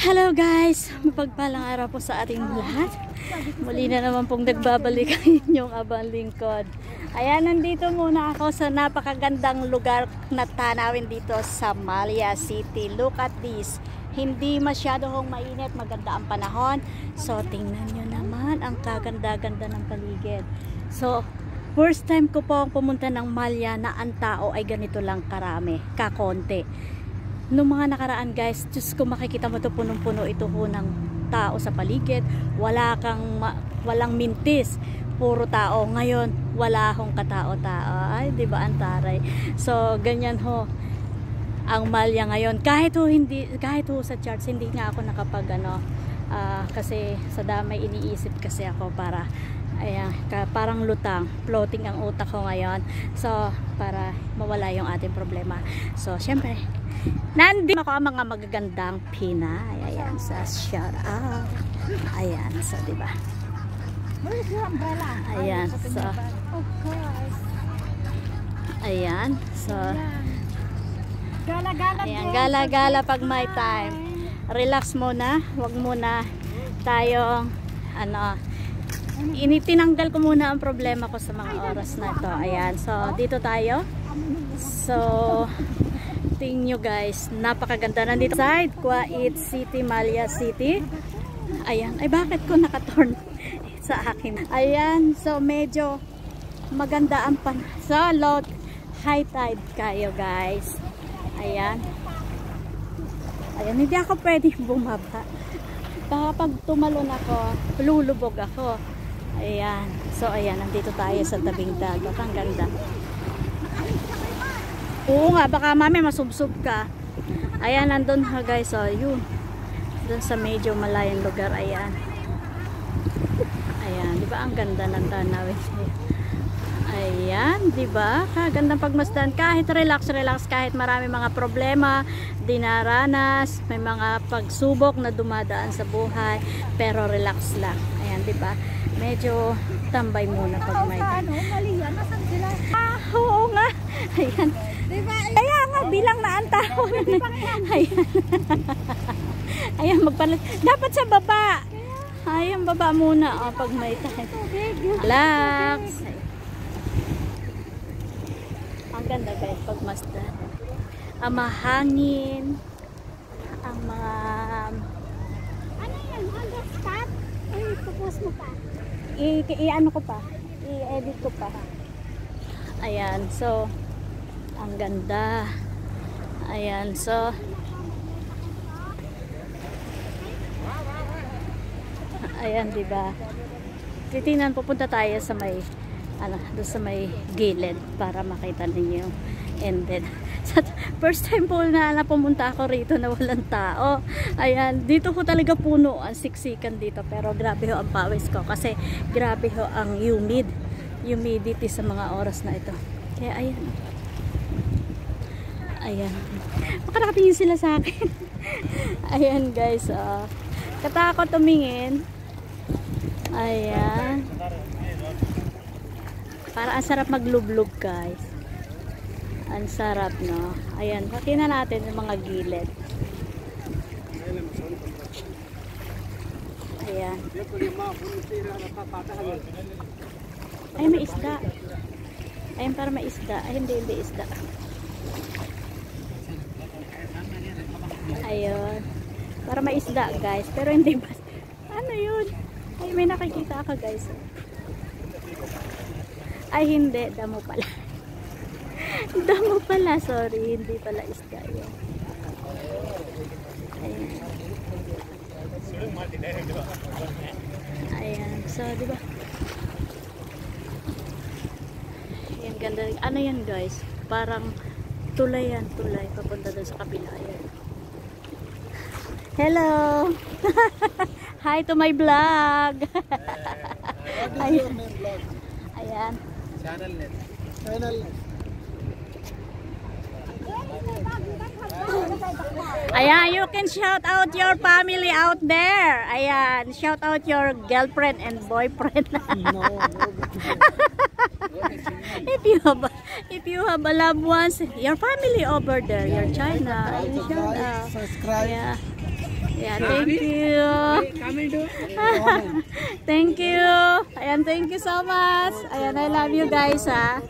Hello guys! Mapagpalang araw po sa ating lahat. Muli na naman pong nagbabalik ang inyong abang lingkod. Ayan, nandito muna ako sa napakagandang lugar na tanawin dito sa Malya City. Look at this. Hindi masyadong mainit, maganda ang panahon. So, tingnan nyo naman ang kaganda-ganda ng paligid. So, first time ko po pumunta ng Malya na ang tao ay ganito lang karami, kakonti. Noong mga nakaraan guys, Diyos ko, makikita mo ito punong-puno ito ho ng tao sa paligid. Walang mintis, puro tao. Ngayon, wala hong katao-tao. Ay, di ba ang taray? So, ganyan ho ang Malya ngayon. Kahit ho sa charts, hindi nga ako nakapag kasi sa damay iniisip kasi ako para ayan, parang lutang, floating ang utak ko ngayon. So, para mawala yung ating problema. So, syempre, nandito ako ang mga magagandang Pinay. Ayan, sa shout out. Ayan, so, diba? Ayan, so, ayan, so, ayan, gala-gala pag may time. Relax muna, wag muna tayong, tinanggal ko muna ang problema ko sa mga oras na to. Ayan, so dito tayo. So tingnan nyo guys, napakaganda nandito side Kuwait City, Malya City. Ayan, ay bakit ko nakaturn sa akin? Ayan, so medyo maganda ang so low high tide kayo guys. Ayan, ayan, hindi ako pwedeng bumaba. Kapag tumalon ako, lulubog ako. Ayan. So, ayan. Nandito tayo sa tabing dagat. Ang ganda. Oo nga. Baka mami masubsob ka. Ayan. Nandun ha guys. So, yun. Doon sa medyo malayang lugar. Ayan. Ayan. Diba ang ganda ng tanawin? Ayan. Diba? Kagandang pagmasdan. Kahit relax. Kahit marami mga problema dinaranas. May mga pagsubok na dumadaan sa buhay. Pero relax lang. Ayan. Diba? Medyo tambay muna pag may oo nga. Ayan. Kaya nga bilang na ang tao. Ayan. Ayan, magpalit. Dapat sa baba. Ayan, baba muna pag may time. Relax. Ang ganda guys pag masdan. Ang mahangin. Ang mga ano yan? Understand? Ay, tapos mo pa. I-ano ko pa, i-edit ko pa. Ayan, so ang ganda. Ayan, so ayan, diba? Titingnan, pupunta tayo sa may doon sa may gilid para makita ninyo. And then first time po na pumunta ako rito na walang tao. Ayan, dito ko talaga puno ang siksikan dito, pero grabe ho ang pawis ko kasi grabe ho ang humidity sa mga oras na ito. Kaya ayan. Ayan. Makaratingin sila sa akin. Ayan guys, katakot tumingin. Ayan. Para ang sarap maglublog guys. Ang sarap, no? Ayan, pakita natin yung mga gilid. Ayan. Ay, may isda. Ayan, para may isda. Ay, hindi isda. Ayun. Para may isda, guys. Pero hindi ba? Ano yun? Ay, may nakikita ako, guys. Ay, hindi. Damo pala. Damo pala, sorry, hindi pala isda yun. Ayan. Ayan, so diba? Ayan, ganda. Ano yan guys? Parang tulay yan, tulay. Papunta doon sa kabila. Ayan. Hello! Hi to my vlog! Ayan. Ayan. Channel net. Ayan, you can shout out your family out there. Ayan, shout out your girlfriend and boyfriend. No. If you have If you have a loved ones, your family over there, your China, Subscribe. yeah. Yeah, thank you. Thank you. Ayan, thank you so much. Ayan, I love you guys, ha.